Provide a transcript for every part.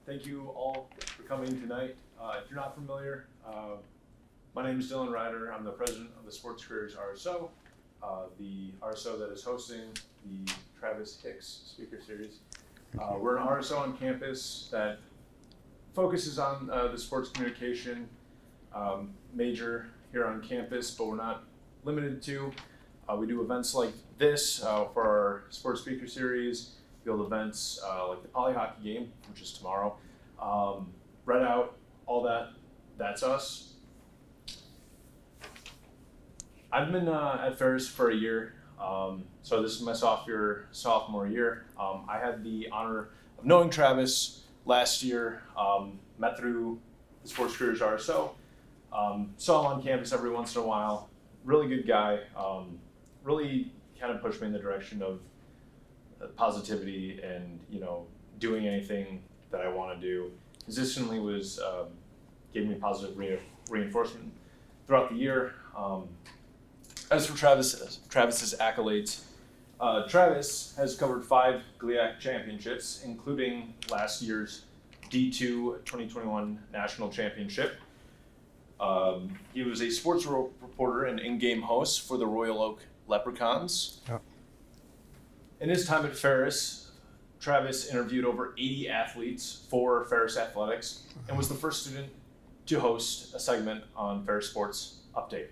Thank you all for coming tonight. If you're not familiar, my name is Dylan Ryder. I'm the president of the Sports Careers RSO, the RSO that is hosting the Travis Hicks Speaker Series. We're an RSO on campus that focuses on the sports communication major here on campus, but we're not limited to. We do events like this for our Sports Speaker Series, field events like the Poly Hockey game, which is tomorrow. Red Out, all that, that's us. I've been at Ferris for a year, so this is my sophomore year. I had the honor of knowing Travis last year, met through the Sports Careers RSO, saw him on campus every once in a while. Really good guy, really kind of pushed me in the direction of positivity and, doing anything that I want to do. Consistently was gave me positive reinforcement throughout the year. As for Travis's accolades, Travis has covered 5 GLIAC championships, including last year's D2 2021 National Championship. He was a sports reporter and in-game host for the Royal Oak Leprechauns. Yep. In his time at Ferris, Travis interviewed over 80 athletes for Ferris Athletics and was the first student to host a segment on Ferris Sports Update.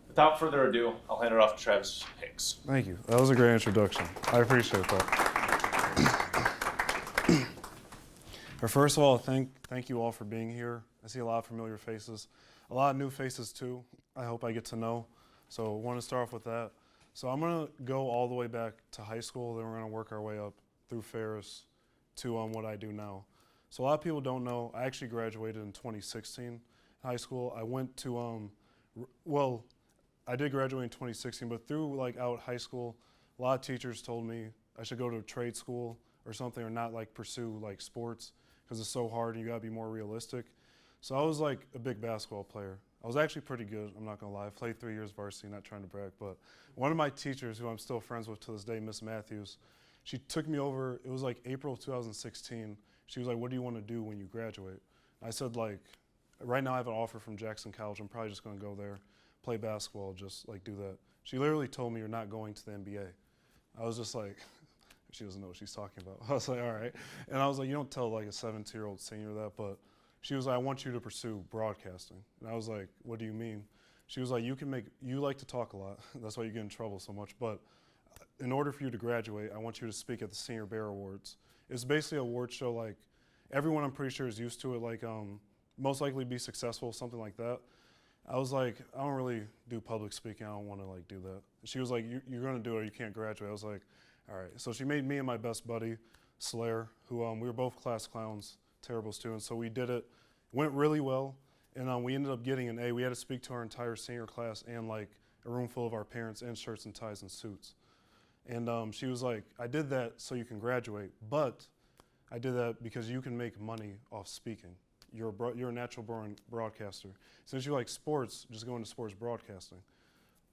Without further ado, I'll hand it off to Travis Hicks. Thank you. That was a great introduction. I appreciate that. First of all, thank you all for being here. I see a lot of familiar faces, a lot of new faces too. I hope I get to know. So I want to start off with that. So I'm going to go all the way back to high school, then we're going to work our way up through Ferris to what I do now. So a lot of people don't know, I actually graduated in 2016 high school. I went to, I did graduate in 2016, but out high school, a lot of teachers told me I should go to a trade school or something, or not pursue sports because it's so hard and you gotta be more realistic. So I was a big basketball player. I was actually pretty good, I'm not gonna lie. I played 3 years varsity, not trying to brag, but one of my teachers, who I'm still friends with to this day, Miss Matthews, she took me over, it was April of 2016. She was like, what do you want to do when you graduate? I said right now I have an offer from Jackson College. I'm probably just gonna go there, play basketball, just do that. She literally told me, you're not going to the NBA. I was just she doesn't know what she's talking about. I was like, all right. And I was like, you don't tell a 17-year-old senior that, but she was like, I want you to pursue broadcasting. And I was like, what do you mean? She was like, you like to talk a lot. That's why you get in trouble so much. But in order for you to graduate, I want you to speak at the Senior Bear Awards. It's basically an award show everyone I'm pretty sure is used to it, most likely be successful, something like that. I was like, I don't really do public speaking. I don't want to do that. She was like, you're going to do it or you can't graduate. I was like, all right. So she made me and my best buddy, Slayer, who we were both class clowns, terrible students. So we did it, went really well, and we ended up getting an A. We had to speak to our entire senior class and a room full of our parents in shirts and ties and suits. And she was like, I did that so you can graduate, but I did that because you can make money off speaking. You're a natural born broadcaster. Since you like sports, just go into sports broadcasting.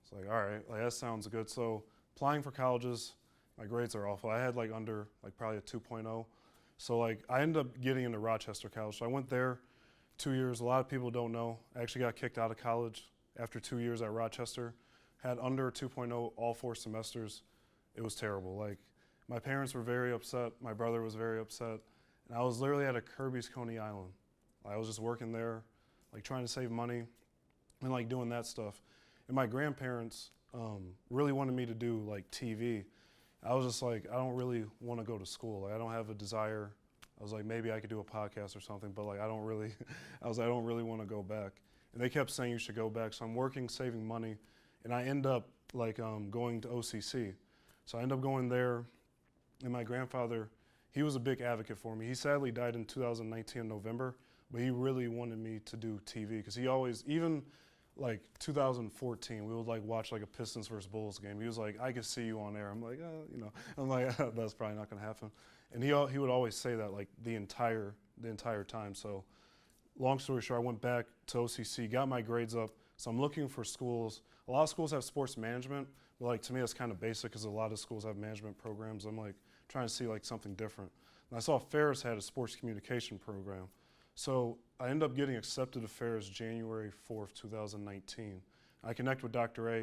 It's all right, that sounds good. So applying for colleges, my grades are awful. I had under probably a 2.0. So I ended up getting into Rochester College. So I went there 2 years. A lot of people don't know. I actually got kicked out of college after 2 years at Rochester. Had under a 2.0 all 4 semesters. It was terrible. My parents were very upset. My brother was very upset. And I was literally at a Kirby's Coney Island. I was just working there, trying to save money and doing that stuff. And my grandparents really wanted me to do TV. I was just I don't really want to go to school. I don't have a desire. I was maybe I could do a podcast or something, but I don't really, I don't really want to go back. And they kept saying you should go back. So I'm working, saving money, and I end up going to OCC. So I end up going there, and my grandfather, he was a big advocate for me. He sadly died in 2019 in November, but he really wanted me to do TV because he always, even 2014, we would watch a Pistons versus Bulls game. He was like, I could see you on air. I'm like, I'm like, that's probably not gonna happen. And he would always say that the entire time. So long story short, I went back to OCC, got my grades up. So I'm looking for schools. A lot of schools have sports management, but to me that's kind of basic because a lot of schools have management programs. I'm trying to see something different. And I saw Ferris had a sports communication program. So I ended up getting accepted to Ferris January 4th, 2019. I connected with Dr. A, I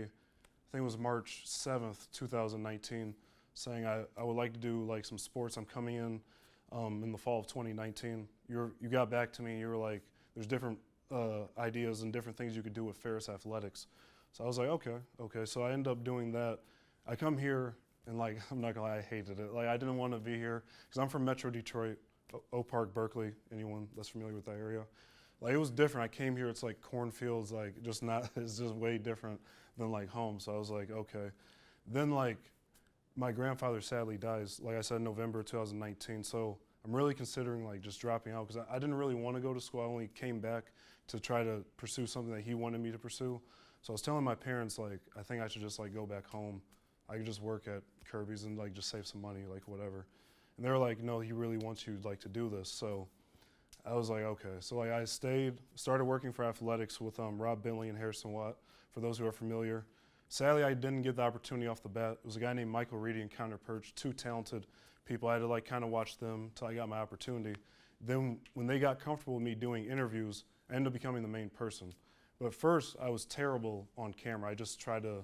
think it was March 7th, 2019, saying I would like to do like some sports. I'm coming in the fall of 2019. You got back to me, you were like, there's different ideas and different things you could do with Ferris Athletics. So I was like, okay. So I ended up doing that. I come here and like, I'm not gonna lie, I hated it. Like I didn't want to be here because I'm from Metro Detroit, Oak Park, Berkeley, anyone that's familiar with that area. Like it was different. I came here, it's like cornfields, like just not, it's just way different than like home. So I was like, okay. Then like my grandfather sadly dies, like I said, in November 2019. So I'm really considering like just dropping out because I didn't really want to go to school. I only came back to try to pursue something that he wanted me to pursue. So I was telling my parents like, I think I should just like go back home. I could just work at Kirby's and like just save some money, like whatever. And they were like, no, he really wants you like to do this. So I was like, okay. So like I started working for athletics with Rob Bentley and Harrison Watt, for those who are familiar. Sadly, I didn't get the opportunity off the bat. It was a guy named Michael Reedy and Connor Perch, two talented people. I had to like kind of watch them until I got my opportunity. Then when they got comfortable with me doing interviews, I ended up becoming the main person. But at first, I was terrible on camera. I just tried to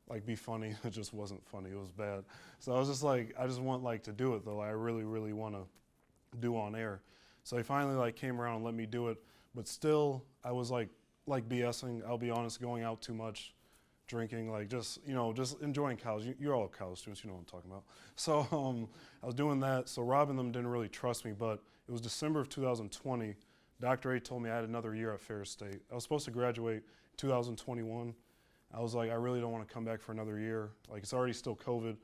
like be funny. It just wasn't funny. It was bad. So I was just like, I just want like to do it though. I really, really want to do on air. So they finally like came around and let me do it. But still, I was like BSing. I'll be honest, going out too much, drinking, like just, just enjoying college. You're all college students, you know what I'm talking about. So I was doing that. So Rob and them didn't really trust me, but it was December of 2020. Dr. A told me I had another year at Ferris State. I was supposed to graduate 2021. I was like, I really don't want to come back for another year. Like it's already still COVID.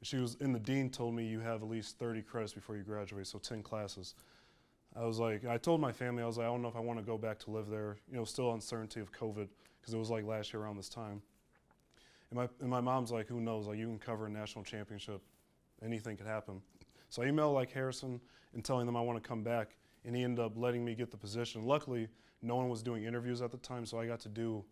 The dean told me you have at least 30 credits before you graduate, so 10 classes. I was like, I told my family, I was like, I don't know if I want to go back to live there. Still uncertainty of COVID, because it was like last year around this time. And my mom's like, who knows, like you can cover a national championship, anything could happen. So I emailed like Harrison and telling them I want to come back, and he ended up letting me get the position. Luckily, no one was doing interviews at the time, so I got to do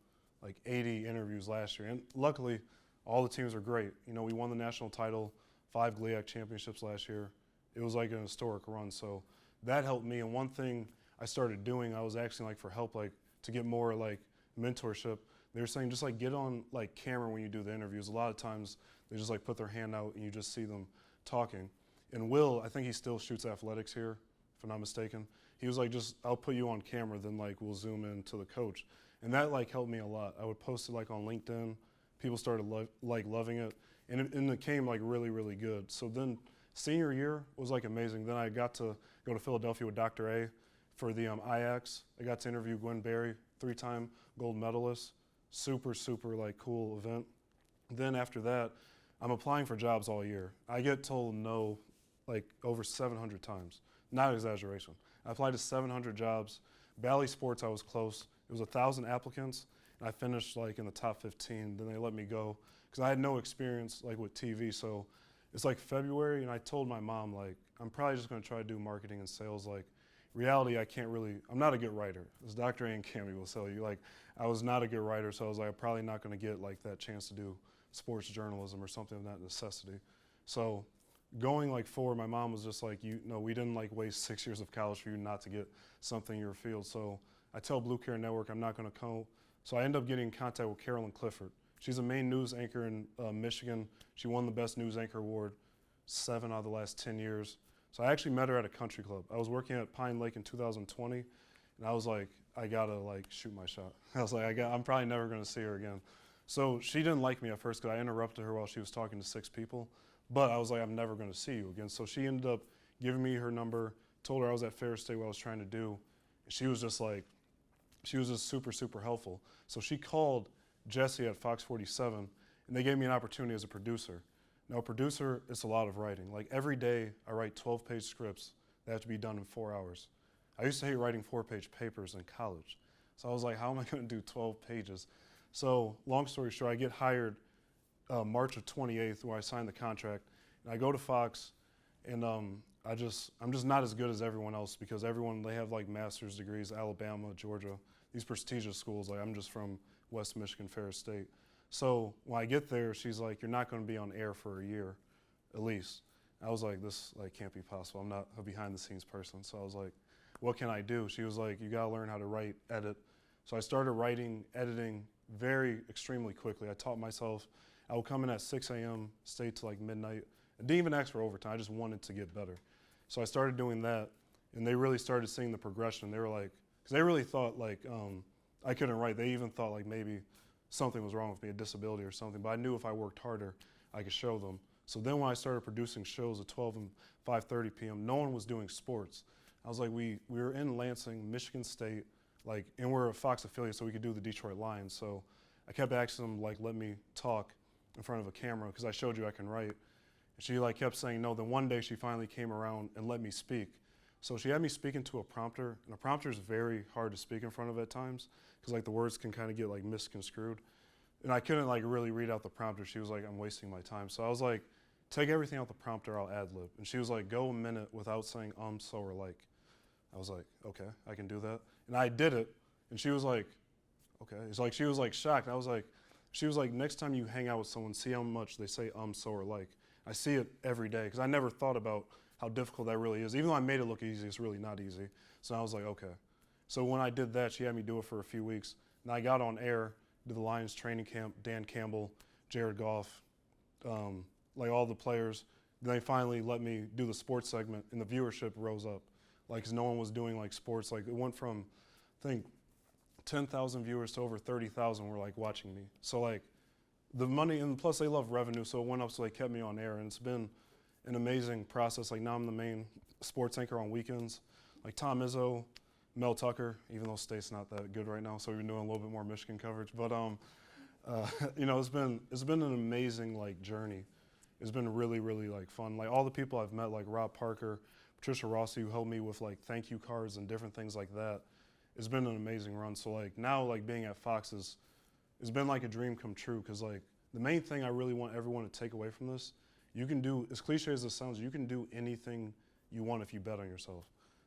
like 80 interviews last year. And luckily, all the teams are great. We won the national title, 5 GLIAC championships last year. It was like an historic run, so that helped me. And one thing I started doing, I was asking like for help, like to get more like mentorship. They were saying just like get on like camera when you do the interviews. A lot of times they just like put their hand out and you just see them talking. And Will, I think he still shoots athletics here, if I'm not mistaken. He was like, I'll put you on camera, then like we'll zoom in to the coach. And that like helped me a lot. I would post it like on LinkedIn. People started loving it. And it came like really, really good. So then senior year was like amazing. Then I got to go to Philadelphia with Dr. A for the IACS. I got to interview Gwen Berry, 3-time gold medalist. Super, super like cool event. Then after that, I'm applying for jobs all year. I get told no like over 700 times. Not exaggeration. I applied to 700 jobs. Bally Sports, I was close. It was 1,000 applicants, and I finished like in the top 15. Then they let me go because I had no experience like with TV. So it's like February, and I told my mom like I'm probably just going to try to do marketing and sales. Like reality, I'm not a good writer. As Dr. A and Cammy will tell you, like I was not a good writer, so I was like I'm probably not going to get like that chance to do sports journalism or something of that necessity. So going like forward, my mom was just like, we didn't like waste 6 years of college for you not to get something in your field. So I tell Blue Care Network I'm not going to come. So I end up getting in contact with Carolyn Clifford. She's a main news anchor in Michigan. She won the Best News Anchor Award 7 out of the last 10 years. So I actually met her at a country club. I was working at Pine Lake in 2020, and I was like, I gotta like shoot my shot. I was like, I'm probably never gonna see her again. So she didn't like me at first because I interrupted her while she was talking to 6 people. But I was like, I'm never gonna see you again. So she ended up giving me her number, told her I was at Ferris State, what I was trying to do. And she was just super, super helpful. So she called Jesse at Fox 47, and they gave me an opportunity as a producer. Now, a producer, it's a lot of writing. Like every day, I write 12-page scripts that have to be done in 4 hours. I used to hate writing 4-page papers in college. So I was like, how am I going to do 12 pages? So long story short, I get hired March of 28th, where I signed the contract, and I go to Fox, and I'm just not as good as everyone else because they have like master's degrees, Alabama, Georgia, these prestigious schools. Like I'm just from West Michigan, Ferris State. So when I get there, she's like, you're not going to be on air for a year, at least. I was like, this like can't be possible. I'm not a behind the scenes person. So I was like, what can I do? She was like, you gotta learn how to write, edit. So I started writing, editing extremely quickly. I taught myself, I would come in at 6 a.m., stay till like midnight. I didn't even ask for overtime, I just wanted to get better. So I started doing that, and they really started seeing the progression. They were like, because they really thought like I couldn't write. They even thought like maybe something was wrong with me, a disability or something. But I knew if I worked harder, I could show them. So then when I started producing shows at 12 and 5:30 p.m., no one was doing sports. I was like, we were in Lansing, Michigan State, like, and we're a Fox affiliate, so we could do the Detroit Lions. So I kept asking them, like, let me talk in front of a camera because I showed you I can write. And she like kept saying no. Then one day she finally came around and let me speak. So she had me speak into a prompter, and a prompter is very hard to speak in front of at times because like the words can kind of get like misconstrued. And I couldn't like really read out the prompter. She was like, I'm wasting my time. So I was like, take everything out the prompter, I'll ad lib. And she was like, go a minute without saying so or like. I was like, okay, I can do that. And I did it, and she was like, okay. It's like she was like shocked. She was like, next time you hang out with someone, see how much they say so or like. I see it every day because I never thought about how difficult that really is. Even though I made it look easy, it's really not easy. So I was like, okay. So when I did that, she had me do it for a few weeks. And I got on air, did the Lions training camp, Dan Campbell, Jared Goff, like all the players. Then they finally let me do the sports segment, and the viewership rose up. Like, 'cause no one was doing like sports. Like it went from, I think, 10,000 viewers to over 30,000 were like watching me. So like the money, and plus they love revenue, so it went up, so they kept me on air, and it's been an amazing process. Like now I'm the main sports anchor on weekends. Like Tom Izzo, Mel Tucker, even though state's not that good right now, so we've been doing a little bit more Michigan coverage. But you know, it's been an amazing like journey. It's been really, really like fun. Like all the people I've met, like Rob Parker, Patricia Rossi, who helped me with like thank you cards and different things like that. It's been an amazing run. So like now, like being at Fox it's been like a dream come true, because like the main thing I really want everyone to take away from this, you can do, as cliche as it sounds, you can do anything you want if you bet on yourself.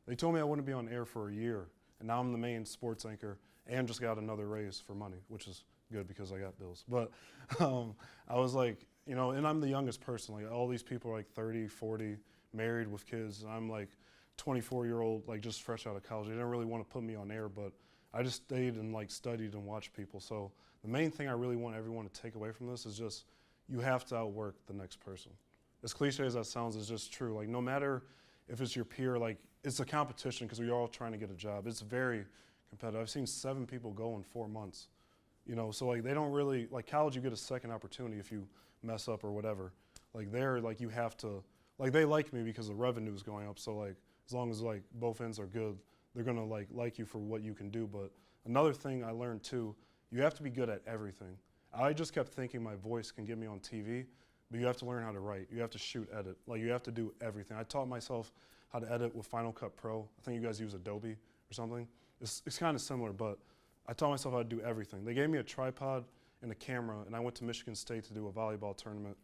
They told me I wouldn't be on air for a year, and now I'm the main sports anchor and just got another raise for money, which is good because I got bills. But I was like, you know, and I'm the youngest person. Like all these people are like 30, 40, married with kids. And I'm like 24-year-old, like just fresh out of college. They didn't really want to put me on air, but I just stayed and like studied and watched people. So the main thing I really want everyone to take away from this is just you have to outwork the next person. As cliche as that sounds, it's just true. Like no matter if it's your peer, like it's a competition because we're all trying to get a job. It's very competitive. I've seen 7 people go in 4 months. You know, so like they don't really, like college you get a second opportunity if you mess up or whatever. Like there, like you have to, like they like me because the revenue is going up. So like as long as like both ends are good, they're gonna like you for what you can do. But another thing I learned too, you have to be good at everything. I just kept thinking my voice can get me on TV, but you have to learn how to write. You have to shoot, edit. Like you have to do everything. I taught myself how to edit with Final Cut Pro. I think you guys use Adobe or something. It's kind of similar, but I taught myself how to do everything. They gave me a tripod and a camera, and I went to Michigan State to do a volleyball tournament.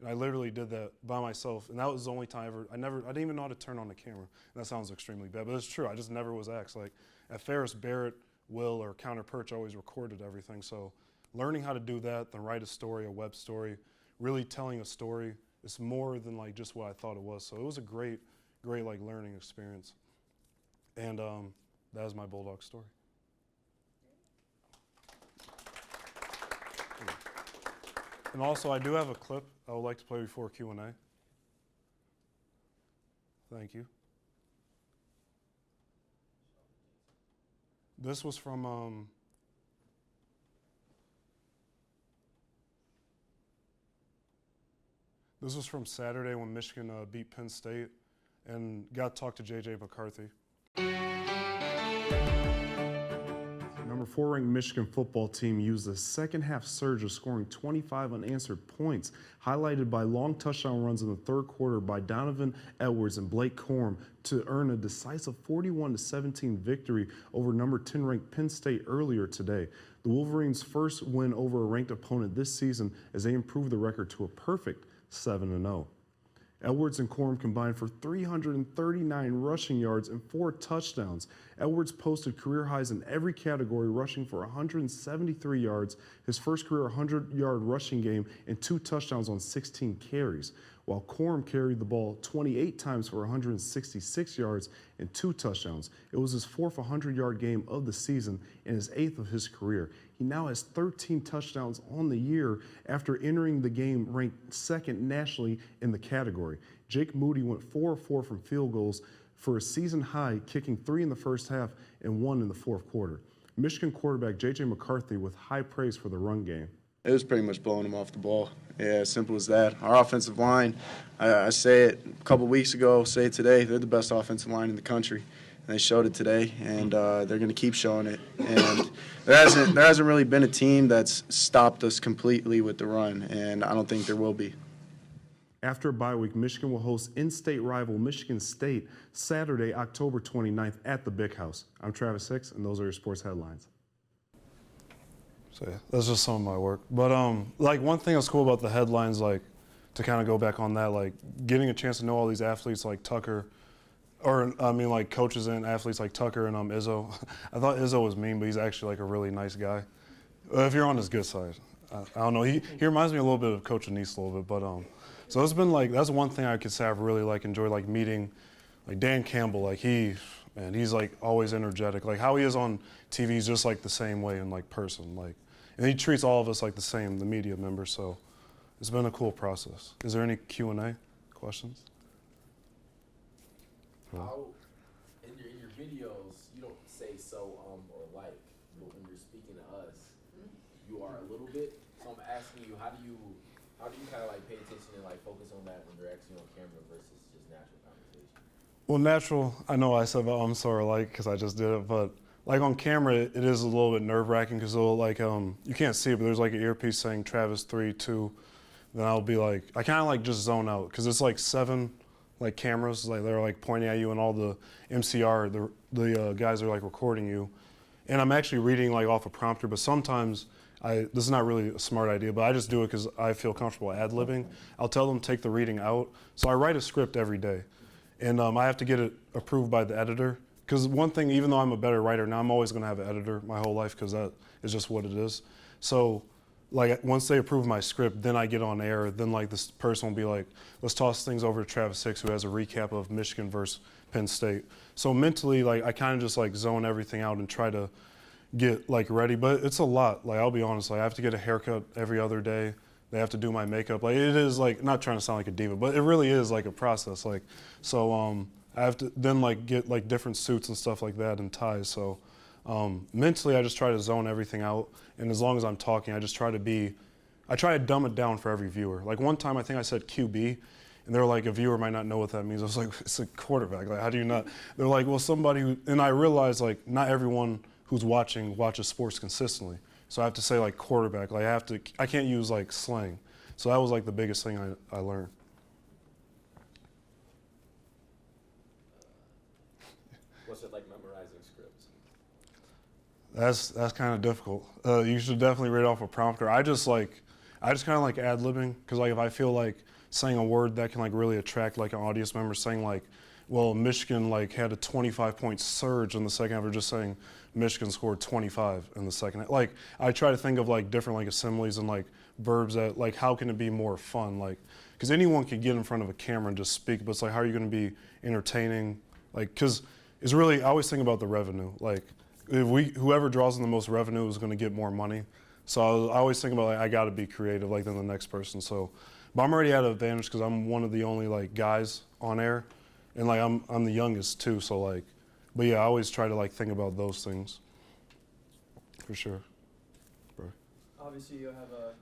And I literally did that by myself, and that was the only time I didn't even know how to turn on the camera. And that sounds extremely bad, but it's true. I just never was asked. Like at Ferris, Barrett, Will, or Counter Perch always recorded everything. So learning how to do that, then write a story, a web story, really telling a story, it's more than like just what I thought it was. So it was a great like learning experience. And that is my Bulldog story. And also, I do have a clip I would like to play before Q&A. Thank you. This was from Saturday when Michigan beat Penn State, and got to talk to J.J. McCarthy. Number 4 ranked Michigan football team used a second half surge of scoring 25 unanswered points, highlighted by long touchdown runs in the third quarter by Donovan Edwards and Blake Corum to earn a decisive 41-17 victory over number 10 ranked Penn State earlier today. The Wolverines' first win over a ranked opponent this season as they improved the record to a perfect 7-0. Edwards and Corum combined for 339 rushing yards and 4 touchdowns. Edwards posted career highs in every category, rushing for 173 yards, his first career 100-yard rushing game, and 2 touchdowns on 16 carries. while Corum carried the ball 28 times for 166 yards and 2 touchdowns. It was his 4th 100-yard game of the season and his 8th of his career. He now has 13 touchdowns on the year after entering the game ranked 2nd nationally in the category. Jake Moody went 4 of 4 from field goals for a season high, kicking 3 in the first half and 1 in the fourth quarter. Michigan quarterback J.J. McCarthy with high praise for the run game. It was pretty much blowing them off the ball. Yeah, as simple as that. Our offensive line, I say it a couple weeks ago, say it today, they're the best offensive line in the country. And they showed it today, and they're going to keep showing it. And there hasn't really been a team that's stopped us completely with the run, and I don't think there will be. After a bye week, Michigan will host in-state rival Michigan State Saturday, October 29th at the Big House. I'm Travis Hicks, and those are your sports headlines. So yeah, that's just some of my work. But like one thing that's cool about the headlines, like to kind of go back on that, like getting a chance to know all these athletes like Tucker, or I mean like coaches and athletes like Tucker and Izzo. I thought Izzo was mean, but he's actually like a really nice guy. If you're on his good side, I don't know. He reminds me a little bit of Coach Anise a little bit, but so it's been like that's one thing I could say I've really like enjoyed like meeting, like Dan Campbell. Like he's like always energetic. Like how he is on TV is just like the same way in like person. Like, and he treats all of us like the same, the media members. So it's been a cool process. Is there any Q&A questions? How in your videos you don't say so or like, but when you're speaking to us, you are a little bit. So I'm asking you, how do you kind of like pay attention and like focus on that when you're actually on camera versus just natural conversation? Well, natural, I know I said, I'm sorry, like, because I just did it, but like on camera, it is a little bit nerve-wracking because like, you can't see it, but there's like an earpiece saying Travis 3, 2, then I'll be like, I kind of like just zone out because it's like 7 like cameras, like they're like pointing at you and all the MCR, the guys are like recording you. And I'm actually reading like off a prompter, but sometimes this is not really a smart idea, but I just do it because I feel comfortable ad-libbing. I'll tell them to take the reading out. So I write a script every day. And I have to get it approved by the editor. Because one thing, even though I'm a better writer now, I'm always going to have an editor my whole life because that is just what it is. So like once they approve my script, then I get on air. Then like this person will be like, let's toss things over to Travis Hicks, who has a recap of Michigan versus Penn State. So mentally, like I kind of just like zone everything out and try to get like ready. But it's a lot. Like I'll be honest, like I have to get a haircut every other day. They have to do my makeup. Like it is like, not trying to sound like a diva, but it really is like a process. Like, so I have to then like get like different suits and stuff like that and ties. So mentally I just try to zone everything out. And as long as I'm talking, I try to dumb it down for every viewer. Like one time I think I said QB and they're like, a viewer might not know what that means. I was like, it's a quarterback. Like, how do you not? They're like, well, somebody who, and I realized like not everyone who's watching watches sports consistently. So I have to say like quarterback, like I can't use like slang. So that was like the biggest thing I learned. What's it like memorizing scripts? That's kind of difficult. You should definitely read off a prompter. I just kind of like ad-libbing because like if I feel like saying a word that can like really attract like an audience member, saying like, well, Michigan like had a 25-point surge in the second half, or just saying Michigan scored 25 in the second half. Like I try to think of like different like assembly's and like verbs that like how can it be more fun, like because anyone can get in front of a camera and just speak, but it's like how are you going to be entertaining, like because it's really I always think about the revenue, like if whoever draws in the most revenue is going to get more money. So I always think about like I got to be creative like than the next person. So, but I'm already at an advantage because I'm one of the only like guys on air, and like I'm the youngest too. So like, but yeah, I always try to like think about those things. For sure. Bro. Obviously, you have a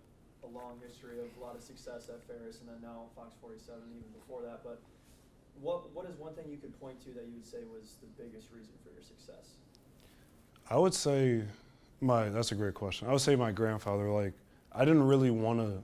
long history of a lot of success at Ferris, and then now Fox 47, even before that. But what is one thing you could point to that you would say was the biggest reason for your success? I would say that's a great question. I would say my grandfather, like, I didn't really want to,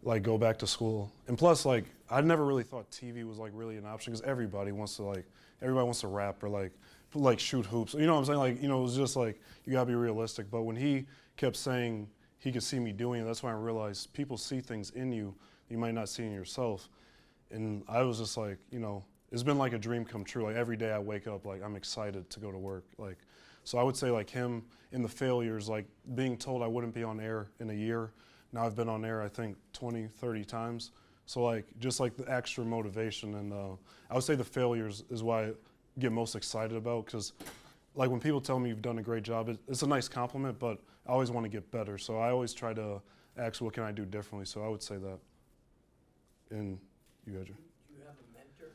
like, go back to school. And plus, like, I never really thought TV was, like, really an option because everybody wants to rap or, like, shoot hoops. You know what I'm saying? Like, you know, it was just, like, you got to be realistic. But when he kept saying he could see me doing it, that's when I realized people see things in you you might not see in yourself. And I was just like, you know, it's been like a dream come true. Like, every day I wake up, like, I'm excited to go to work. Like, so I would say like him in the failures, like being told I wouldn't be on air in a year. Now I've been on air, I think 20, 30 times. So like just like the extra motivation, and I would say the failures is why I get most excited about, because like when people tell me you've done a great job, it's a nice compliment, but I always want to get better. So I always try to ask, what can I do differently? So I would say that. And you, Edger? Do you have a mentor?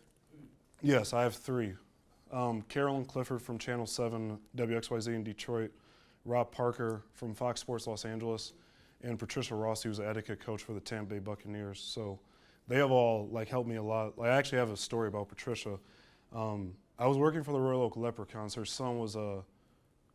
Yes, I have 3. Carolyn Clifford from Channel 7 WXYZ in Detroit, Rob Parker from Fox Sports Los Angeles, and Patricia Rossi, who's the etiquette coach for the Tampa Bay Buccaneers. So they have all like helped me a lot. Like, I actually have a story about Patricia. I was working for the Royal Oak Leprechauns. Her son was I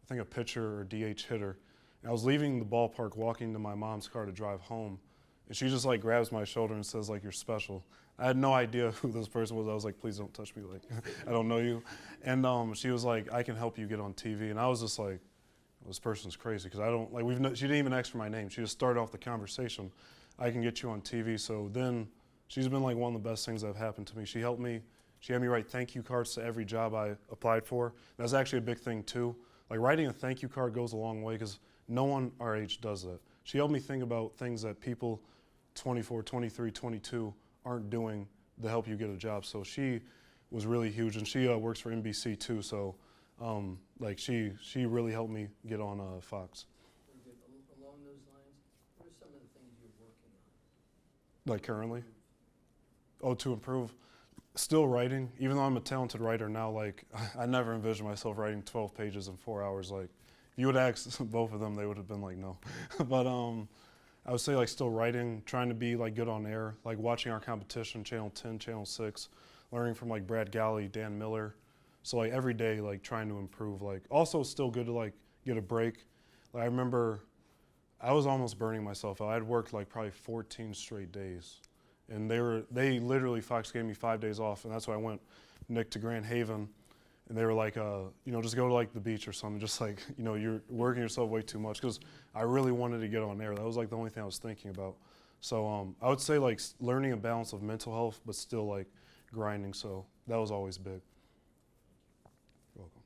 think a pitcher or DH hitter. And I was leaving the ballpark, walking to my mom's car to drive home, and she just like grabs my shoulder and says like, "You're special." I had no idea who this person was. I was like, "Please don't touch me, like I don't know you." And she was like, "I can help you get on TV." And I was just like, "This person's crazy," because I don't like she didn't even ask for my name. She just started off the conversation. "I can get you on TV." So then she's been like one of the best things that have happened to me. She helped me. She had me write thank you cards to every job I applied for. That's actually a big thing too. Like writing a thank you card goes a long way, because no one our age does that. She helped me think about things that people 24, 23, 22 aren't doing to help you get a job. So she was really huge, and she works for NBC too. So like she really helped me get on Fox. Very good. Along those lines, what are some of the things you're working on? Like currently? Oh, to improve. Still writing, even though I'm a talented writer now, like I never envisioned myself writing 12 pages in 4 hours. Like if you would ask both of them, they would have been like, no. But I would say like still writing, trying to be like good on air, like watching our competition, Channel 10, Channel 6, learning from like Brad Galley, Dan Miller. So like every day, like trying to improve. Like also still good to like get a break. Like I remember I was almost burning myself out. I'd worked like probably 14 straight days. And they literally, Fox gave me 5 days off, and that's why I went, Nick, to Grand Haven, and they were like, just go to like the beach or something, just like, you're working yourself way too much, because I really wanted to get on air. That was like the only thing I was thinking about. So I would say like learning a balance of mental health, but still like grinding. So that was always big. You're welcome.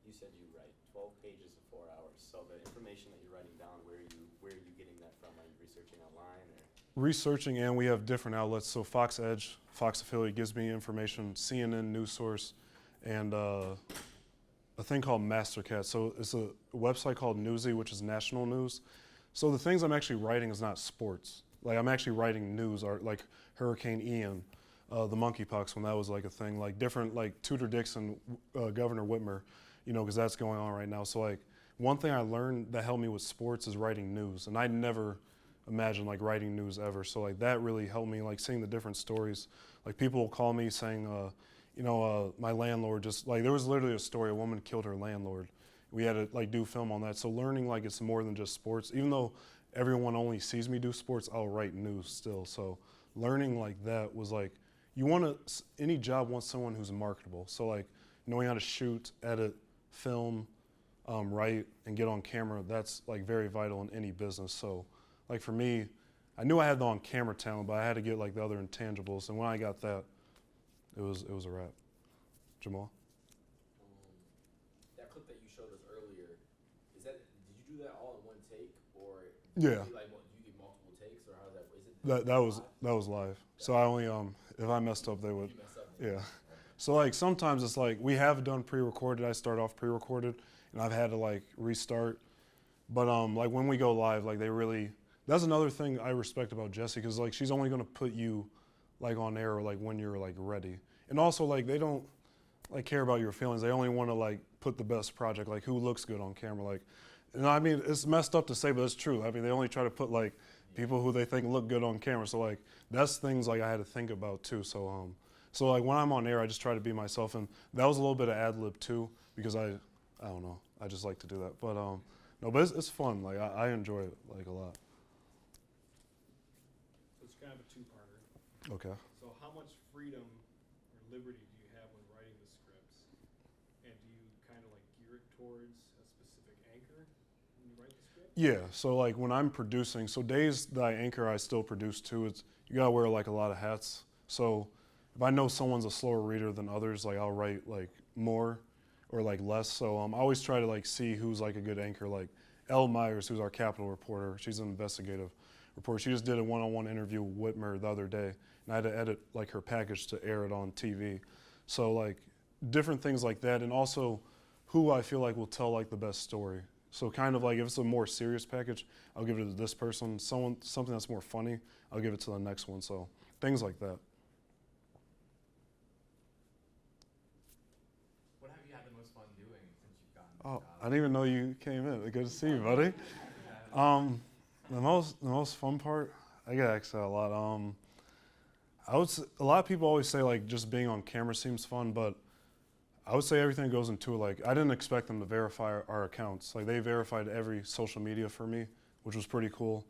You said you write 12 pages in 4 hours. So the information that you're writing down, where are you getting that from? Are you researching online or? Researching, and we have different outlets. So Fox Edge, Fox affiliate, gives me information, CNN, News Source, and a thing called Mastercat. So it's a website called Newsy, which is national news. So the things I'm actually writing is not sports. Like I'm actually writing news, like Hurricane Ian, the monkeypox when that was like a thing, like different, like Tudor Dixon, Governor Whitmer, because that's going on right now. So like one thing I learned that helped me with sports is writing news, and I never imagined like writing news ever. So like that really helped me, like seeing the different stories. Like people will call me saying, my landlord just like, there was literally a story, a woman killed her landlord. We had to like do film on that. So learning like it's more than just sports. Even though everyone only sees me do sports, I'll write news still. So learning like that was like, any job wants someone who's marketable. So like knowing how to shoot, edit, film, write, and get on camera, that's like very vital in any business. So like for me, I knew I had the on-camera talent, but I had to get like the other intangibles. And when I got that, it was a wrap. Jamal? That clip that you showed us earlier, did you do that all in one take, or Yeah. do you get multiple takes, or how is it? That was live. So I only if I messed up, they would. You mess up. Yeah. So like sometimes it's like we have done pre-recorded. I start off pre-recorded, and I've had to like restart. But like when we go live, like they really. That's another thing I respect about Jessie, because like she's only gonna put you like on air like when you're like ready. And also like they don't like care about your feelings. They only want to like put the best project, like who looks good on camera. Like, and I mean it's messed up to say, but it's true. I mean they only try to put like people who they think look good on camera. So like that's things like I had to think about too. So so like when I'm on air, I just try to be myself, and that was a little bit of ad lib too, because I don't know, I just like to do that. But no, but it's fun. Like I enjoy it like a lot. So it's kind of a two-parter. Okay. So how much freedom or liberty do you have when writing the scripts? And do you kind of like gear it towards a specific anchor when you write the script? Yeah, so like when I'm producing, so days that I anchor, I still produce too. It's you gotta wear like a lot of hats. So if I know someone's a slower reader than others, like I'll write like more or like less. So I always try to like see who's like a good anchor. Like Elle Myers, who's our Capitol reporter, she's an investigative reporter. She just did a one-on-one interview with Whitmer the other day, and I had to edit like her package to air it on TV. So like different things like that, and also who I feel like will tell like the best story. So kind of like if it's a more serious package, I'll give it to this person. Something that's more funny, I'll give it to the next one. So things like that. What have you had the most fun doing since you've gotten Oh, the job? I didn't even know you came in. Good to see you, buddy. The most fun part, I get asked that a lot. A lot of people always say like just being on camera seems fun, but I would say everything goes into it. Like I didn't expect them to verify our accounts. Like they verified every social media for me, which was pretty cool.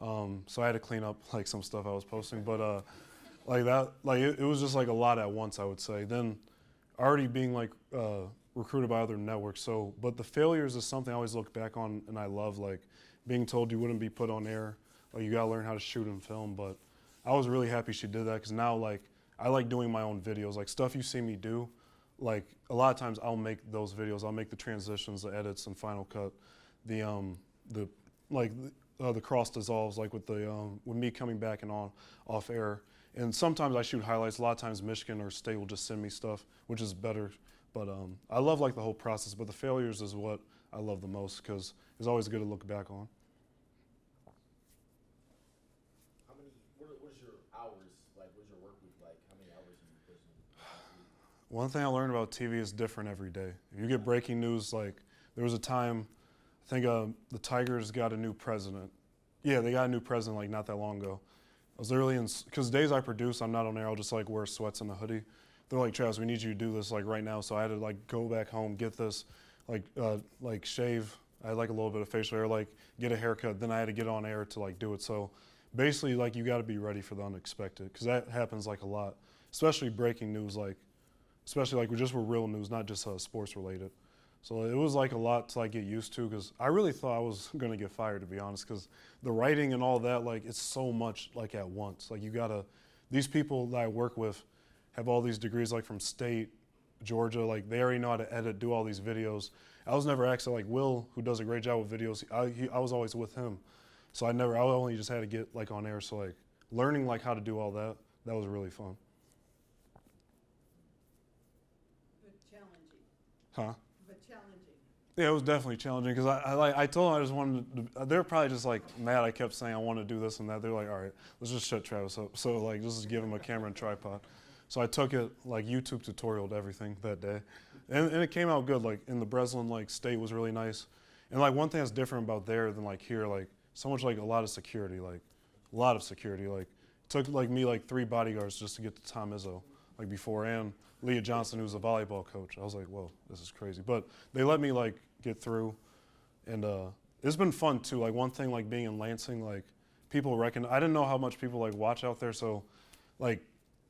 So I had to clean up like some stuff I was posting, but like that, like it was just like a lot at once, I would say. Then already being like recruited by other networks. So, but the failures is something I always look back on, and I love like being told you wouldn't be put on air. Like you gotta learn how to shoot and film. But I was really happy she did that because now like I like doing my own videos, like stuff you see me do. Like a lot of times I'll make those videos. I'll make the transitions, the edits, and Final Cut. The cross dissolves, like with me coming back and on off air. And sometimes I shoot highlights. A lot of times Michigan or State will just send me stuff, which is better. But I love like the whole process. But the failures is what I love the most because it's always good to look back on. What is your hours like? What is your work week like? How many hours are you pushing? One thing I learned about TV is different every day. If you get breaking news, like there was a time, I think the Tigers got a new president. Yeah, they got a new president like not that long ago. I was literally because days I produce, I'm not on air. I'll just like wear sweats and a hoodie. They're like, Travis, we need you to do this like right now. So I had to like go back home, get this, like shave. I had like a little bit of facial hair, like get a haircut. Then I had to get on air to like do it. So basically, like you got to be ready for the unexpected because that happens like a lot, especially breaking news, like especially like just with real news, not just sports related. So it was like a lot to like get used to because I really thought I was gonna get fired, to be honest, because the writing and all that, like it's so much like at once. Like you gotta, these people that I work with have all these degrees like from State, Georgia, like they already know how to edit, do all these videos. I was never actually like Will, who does a great job with videos. I was always with him, so I only just had to get like on air. So like learning like how to do all that, that was really fun. But challenging. Huh? But challenging. Yeah, it was definitely challenging because I told them I just wanted to, they're probably just like mad I kept saying I want to do this and that. They're like, all right, let's just shut Travis up. So like just give him a camera and tripod. So I took it like YouTube tutorialed everything that day. And it came out good. Like in the Breslin like state was really nice. And like one thing that's different about there than like here, like so much like a lot of security. Like it took like me like 3 bodyguards just to get to Tom Izzo like before, and Leah Johnson, who's a volleyball coach. I was like, whoa, this is crazy. But they let me like get through, and it's been fun too. Like one thing, like being in Lansing, like people reckon I didn't know how much people like watch out there. So, like,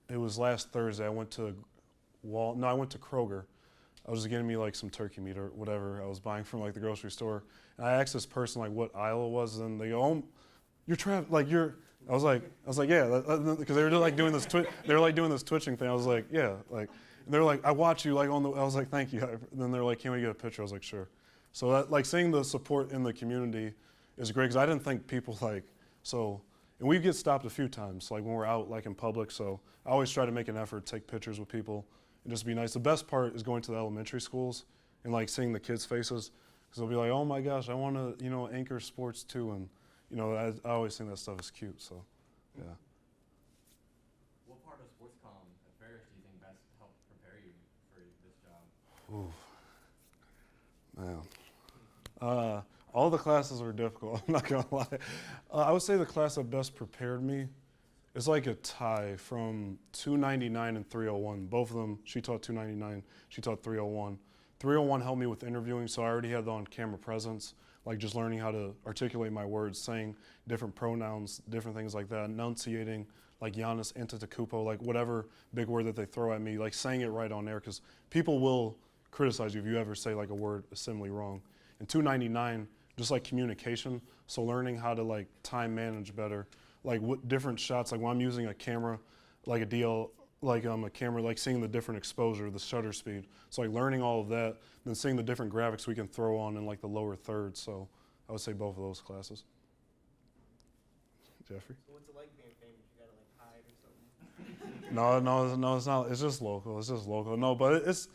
it was last Thursday. I went to Kroger. I was just getting me like some turkey meat or whatever I was buying from like the grocery store, and I asked this person like what aisle it was, and they go, "Oh, you're trapped. Like you're." I was like, yeah, because they were like doing this. They were like doing this twitching thing. I was like, yeah, like. And they were like, I watch you like on the. I was like, thank you. And then they're like, can we get a picture? I was like, sure. So that, like seeing the support in the community is great because I didn't think people like so. And we get stopped a few times, like when we're out like in public. So I always try to make an effort to take pictures with people and just be nice. The best part is going to the elementary schools and like seeing the kids' faces because they'll be like, oh my gosh, I want to anchor sports too, and I always think that stuff is cute. So yeah. What part of sports comm at Ferris do you think best helped prepare you for this job? Ooh, man. All the classes were difficult, I'm not gonna lie. I would say the class that best prepared me is like a tie from 299 and 301. Both of them, she taught 299, she taught 301. 301 helped me with interviewing, so I already had the on-camera presence, like just learning how to articulate my words, saying different pronouns, different things like that, enunciating like Giannis Antetokounmpo, like whatever big word that they throw at me, like saying it right on air, because people will criticize you if you ever say like a word assembly wrong. In 299, just like communication, so learning how to like time manage better, like what different shots, like when I'm using a camera, like a DL, like a camera, like seeing the different exposure, the shutter speed. So like learning all of that, then seeing the different graphics we can throw on in like the lower third. So I would say both of those classes. Jeffrey. So what's it like being famous? You gotta like hide or something? No, it's not. It's just local. It's just local. No, but it's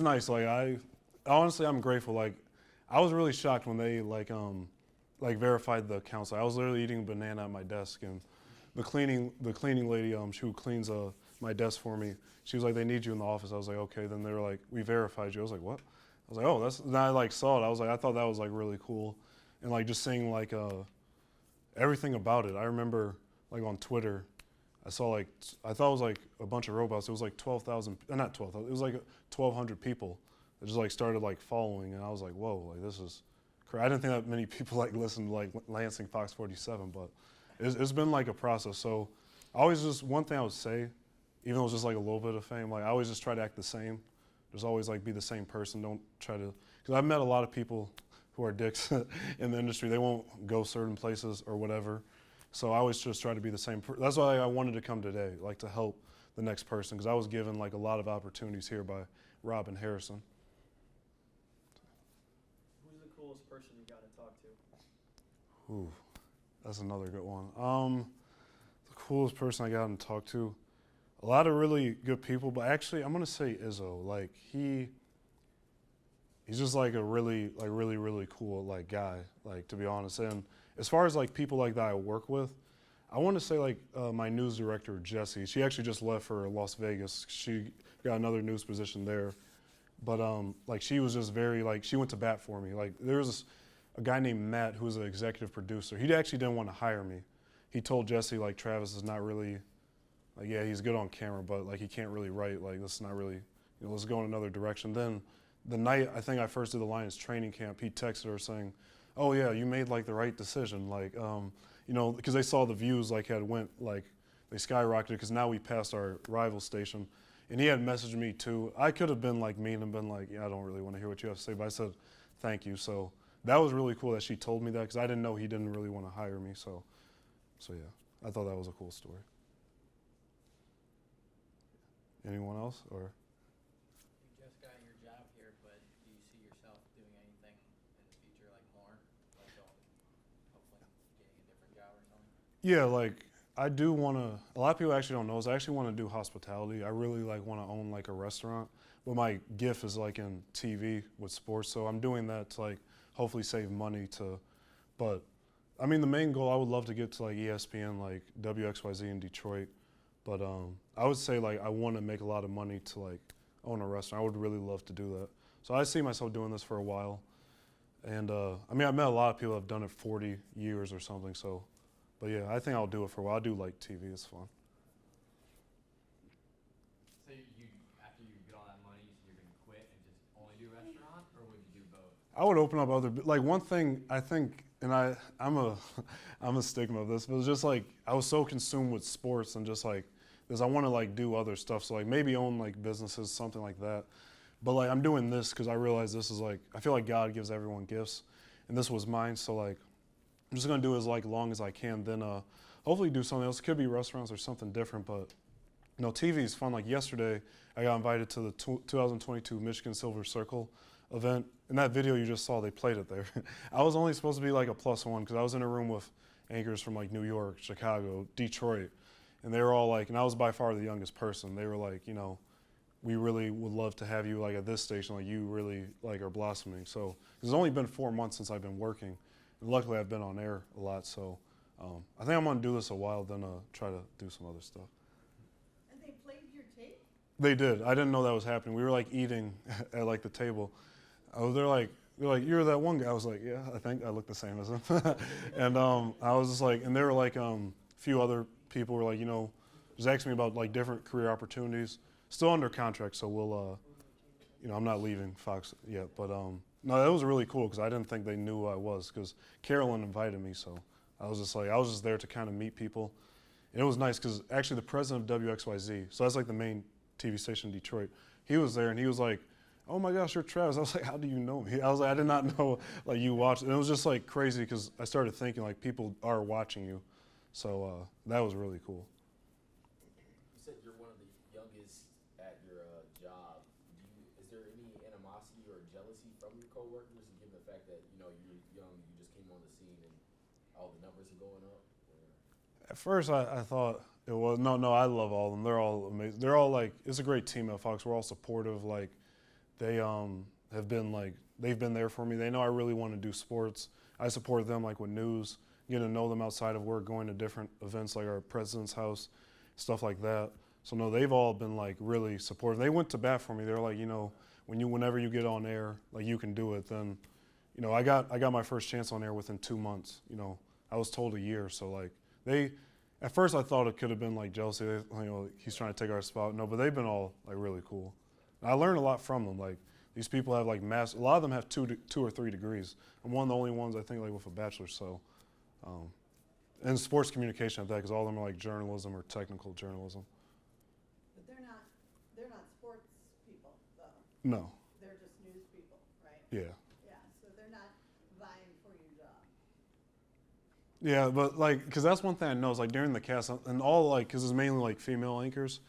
nice. Like honestly, I'm grateful. Like I was really shocked when they like verified the accounts. I was literally eating a banana at my desk, and the cleaning lady, who cleans my desk for me, she was like, they need you in the office. I was like, okay. Then they were like, we verified you. I was like, what? I was like, oh, that's. Then I like saw it. I was like, I thought that was like really cool, and like just seeing like everything about it. I remember like on Twitter, I saw like I thought it was like a bunch of robots. It was like 12,000, not 12,000. It was like 1,200 people that just like started like following, and I was like, whoa, like this is. I didn't think that many people like listened to like Lansing Fox 47, but it's been like a process. So I always just one thing I would say, even though it's just like a little bit of fame, like I always just try to act the same. Just always like be the same person. Don't try to, because I've met a lot of people who are dicks in the industry. They won't go certain places or whatever. So I always just try to be the same. That's why I wanted to come today, like to help the next person, because I was given like a lot of opportunities here by Rob and Harrison. Who's the coolest person you got to talk to? Ooh, that's another good one. The coolest person I got to talk to, a lot of really good people, but actually I'm gonna say Izzo. Like he's just like a really cool like guy. Like to be honest, and as far as like people like that I work with, I want to say like my news director Jessie. She actually just left for Las Vegas. She got another news position there, but like she was just very like she went to bat for me. Like there was a guy named Matt who was an executive producer. He actually didn't want to hire me. He told Jessie like Travis is not really like yeah he's good on camera, but like he can't really write. Like this is not really let's go in another direction. Then the night I think I first did the Lions training camp, he texted her saying, oh yeah, you made like the right decision. Like, because they saw the views like had went like they skyrocketed because now we passed our rival station, and he had messaged me too. I could have been like mean and been like, yeah, I don't really want to hear what you have to say, but I said thank you. So that was really cool that she told me that because I didn't know he didn't really want to hire me. So yeah, I thought that was a cool story. Anyone else or? You just got your job here, but do you see yourself doing anything in the future, like more, like hopefully getting a different job or something? Yeah, like I do want to. A lot of people actually don't know is I actually want to do hospitality. I really like want to own like a restaurant, but my gift is like in TV with sports. So I'm doing that to like hopefully save money to. But I mean, the main goal I would love to get to like ESPN, like WXYZ in Detroit. But I would say like I want to make a lot of money to like own a restaurant. I would really love to do that. So I see myself doing this for a while. And I mean, I've met a lot of people that have done it 40 years or something. So, but yeah, I think I'll do it for a while. I'll do like TV. It's fun. So you after you get all that money, so you're gonna quit and just only do restaurant, or would you do both? I would open up other like one thing I think, and I'm a stigma of this, but it's just like I was so consumed with sports and just like this. I want to like do other stuff. So like maybe own like businesses, something like that. But like I'm doing this because I realize this is like I feel like God gives everyone gifts, and this was mine. So like I'm just gonna do it as like long as I can. Then hopefully do something else. It could be restaurants or something different. But TV is fun. Like yesterday, I got invited to the 2022 Michigan Silver Circle event. In that video you just saw, they played it there. I was only supposed to be like a +1 because I was in a room with anchors from like New York, Chicago, Detroit, and they were all like, and I was by far the youngest person. They were like, we really would love to have you like at this station. Like you really like are blossoming. So it's only been 4 months since I've been working, and luckily I've been on air a lot. So I think I'm gonna do this a while, then try to do some other stuff. And they played your tape? They did. I didn't know that was happening. We were like eating at like the table. They're like, you're that one guy. I was like, yeah, I think I look the same as him. And I was just like, and there were like a few other people were like, just asking me about like different career opportunities. Still under contract, so we'll, I'm not leaving Fox yet. But no, that was really cool because I didn't think they knew who I was because Carolyn invited me. So I was just there to kind of meet people. And it was nice because actually the president of WXYZ, so that's like the main TV station in Detroit, he was there and he was like, oh my gosh, you're Travis. I was like, how do you know me? I was like, I did not know like you watched. And it was just like crazy because I started thinking like people are watching you. So that was really cool. You said you're one of the youngest at your job. Is there any animosity or jealousy from your coworkers, given the fact that you're young, you just came on the scene, and all the numbers are going up? Or? At first, I thought it was no. I love all of them. They're all amazing. They're all like it's a great team at Fox. We're all supportive. Like they have been like they've been there for me. They know I really want to do sports. I support them like with news, getting to know them outside of work, going to different events like our president's house, stuff like that. So no, they've all been like really supportive. They went to bat for me. They're like, you know, whenever you get on air, like you can do it. Then, you know, I got my first chance on air within 2 months. You know, I was told a year. So like at first I thought it could have been like jealousy. You know, he's trying to take our spot. No, but they've been all like really cool. And I learned a lot from them. Like these people have like a lot of them have two or three degrees. I'm one of the only ones I think like with a bachelor's. So, and sports communication at that because all of them are like journalism or technical journalism. But they're not sports people, though. No. They're just news people, right? Yeah. Yeah, so they're not vying for your job. Yeah, but like, cause that's one thing I know is like during the cast and all like, cause it's mainly like female anchors,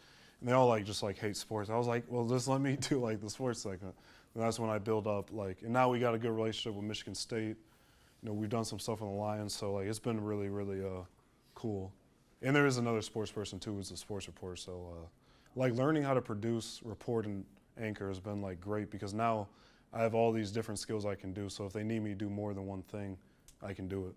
and they all like just like hate sports. I was like, well, just let me do like the sports segment. And that's when I build up like, and now we got a good relationship with Michigan State. You know, we've done some stuff on the Lions, so like it's been really, really cool. And there is another sports person too, who's a sports reporter. So like learning how to produce, report, and anchor has been like great because now I have all these different skills I can do. So if they need me to do more than one thing, I can do it.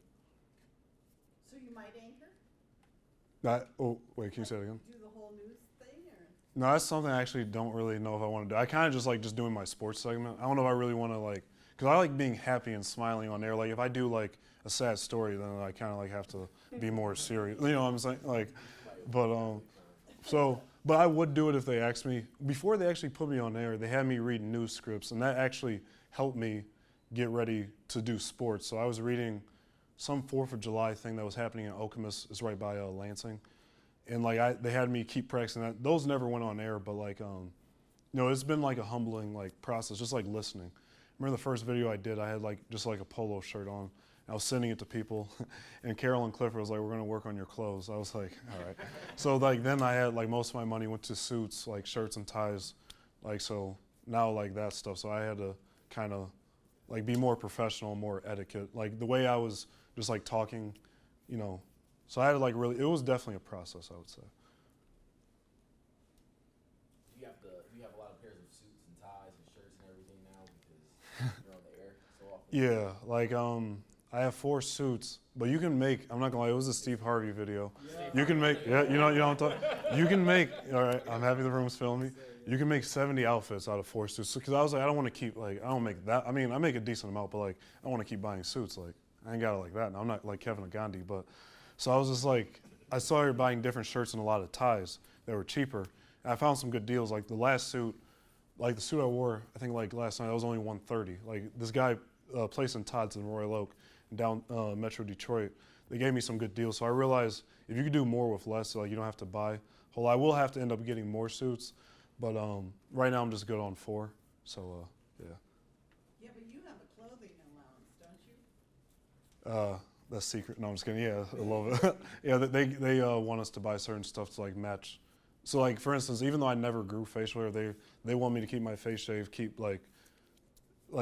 So you might anchor? Oh, wait, can you say it again? Do the whole news thing, or? No, that's something I actually don't really know if I want to do. I kind of just like just doing my sports segment. I don't know if I really want to like, because I like being happy and smiling on air. Like if I do like a sad story, then I kind of like have to be more serious. You know what I'm saying? Like, but but I would do it if they asked me. Before they actually put me on air, they had me read news scripts, and that actually helped me get ready to do sports. So I was reading some 4th of July thing that was happening in Okemos. It's right by Lansing. And like they had me keep practicing that. Those never went on air, but like, you know, it's been like a humbling like process, just like listening. Remember the first video I did, I had like just like a polo shirt on. I was sending it to people, and Carolyn Clifford was like, "We're gonna work on your clothes." I was like, "All right." So like then I had like most of my money went to suits, like shirts and ties, like so now like that stuff. So I had to kind of like be more professional, more etiquette, like the way I was just like talking, you know. So I had to like really, it was definitely a process, I would say. Do you have a lot of pairs of suits and ties and shirts and everything now because you're on the air so often? Yeah, like I have 4 suits, but you can make, I'm not gonna lie, it was a Steve Harvey video. Yeah. You can make, yeah, you know what I'm talking, you can make, all right, I'm happy the room's filming. You can make 70 outfits out of 4 suits. Because I was like, I don't want to keep, like, I don't make that, I mean, I make a decent amount, but like, I don't want to keep buying suits. Like, I ain't got it like that. And I'm not like Kevin Gandhi, but, so I was just like, I saw her buying different shirts and a lot of ties that were cheaper. And I found some good deals. Like the last suit, like the suit I wore, I think like last night, that was only $130. Like this guy placed in Todd's in Royal Oak, down Metro Detroit. They gave me some good deals. So I realized if you could do more with less, so like you don't have to buy whole. I will have to end up getting more suits, but right now I'm just good on 4. So yeah. Yeah, but you have a clothing allowance, don't you? That's secret. No, I'm just kidding. Yeah, I love it. Yeah, they want us to buy certain stuff to like match. So like for instance, even though I never grew facial hair, they want me to keep my face shaved, keep like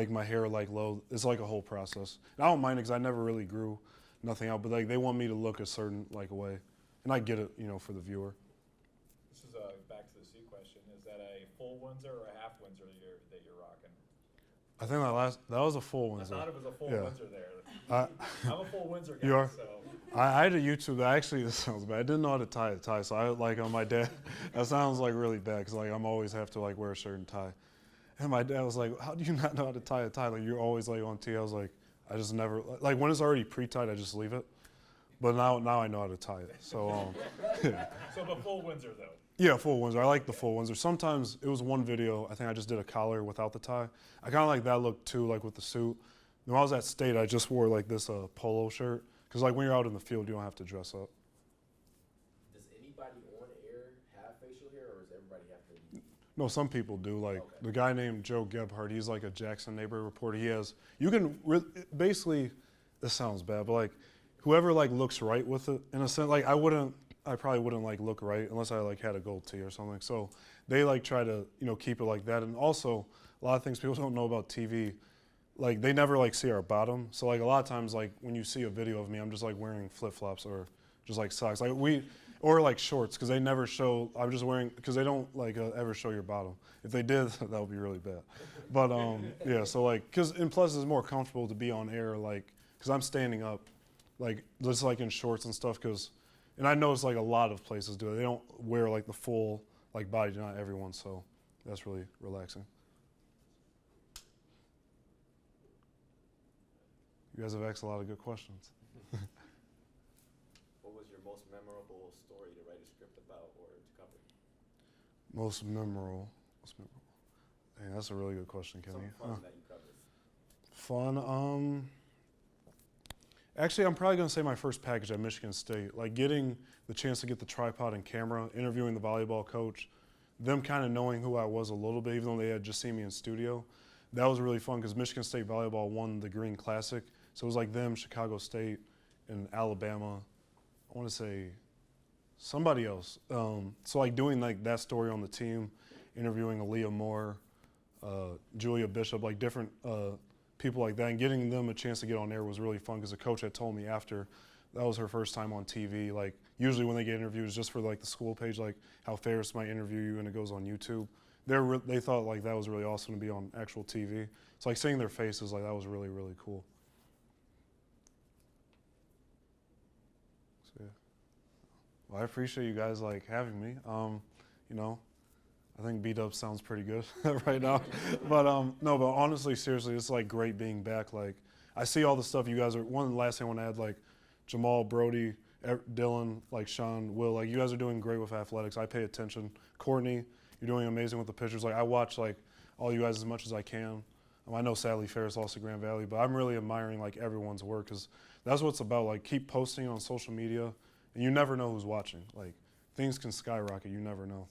my hair like low. It's like a whole process. And I don't mind it because I never really grew nothing out, but like they want me to look a certain like way, and I get it, you know, for the viewer. This is back to the C question. Is that a full Windsor or a half Windsor that you're rocking? I think that was a full Windsor. I thought it was a full Yeah. Windsor there. I'm a full Windsor guy. You are? So. I had a YouTube that actually, this sounds bad. I didn't know how to tie a tie, so I like on my dad. That sounds like really bad because like I'm always have to like wear a shirt and tie. And my dad was like, "How do you not know how to tie a tie? Like you're always like on tee." I was like, "I just never like when it's already pre-tied, I just leave it." But now I know how to tie it. So yeah. So the full Windsor though. Yeah, full Windsor. I like the full Windsor. Sometimes it was one video. I think I just did a collar without the tie. I kind of like that look too, like with the suit. When I was at State, I just wore like this polo shirt because like when you're out in the field, you don't have to dress up. Does anybody on air have facial hair, or does everybody have to be? No, some people do. Like Okay. the guy named Joe Gebhardt, he's like a Jackson neighborhood reporter. He has, you can basically, this sounds bad, but like whoever like looks right with it in a sense, like I probably wouldn't like look right unless I like had a gold tee or something. So they like try to, you know, keep it like that. And also a lot of things people don't know about TV, like they never like see our bottom. So like a lot of times like when you see a video of me, I'm just like wearing flip-flops or just like socks, or like shorts, because they never show. I'm just wearing because they don't like ever show your bottom. If they did, that would be really bad. But yeah, so like, and plus it's more comfortable to be on air, like, because I'm standing up, like just like in shorts and stuff. And I notice like a lot of places do it. They don't wear like the full like body, not everyone. So that's really relaxing. You guys have asked a lot of good questions. What was your most memorable story to write a script about or to cover? Most memorable. Hey, that's a really good question, Kenny. Something fun that you covered. Fun. Actually, I'm probably going to say my first package at Michigan State. Like getting the chance to get the tripod and camera, interviewing the volleyball coach, them kind of knowing who I was a little bit, even though they had just seen me in studio. That was really fun because Michigan State volleyball won the Green Classic. So it was like them, Chicago State, and Alabama. I want to say somebody else. So like doing like that story on the team, interviewing Aaliyah Moore, Julia Bishop, like different people like that, and getting them a chance to get on air was really fun because the coach had told me after that was her first time on TV. Like usually when they get interviews just for like the school page, like how Ferris might interview you and it goes on YouTube. They thought like that was really awesome to be on actual TV. It's like seeing their faces, like that was really, really cool. So, yeah. Well, I appreciate you guys like having me. You know, I think B-Dub sounds pretty good right now. But no, but honestly, seriously, it's like great being back. Like I see all the stuff you guys are. One of the last thing I want to add, like Jamal, Brody, Dylan, like Sean, Will, like you guys are doing great with athletics. I pay attention. Courtney, you're doing amazing with the pictures. Like I watch like all you guys as much as I can. I know sadly Ferris lost to Grand Valley, but I'm really admiring like everyone's work because that's what it's about. Like keep posting on social media, and you never know who's watching. Like things can skyrocket. You never know.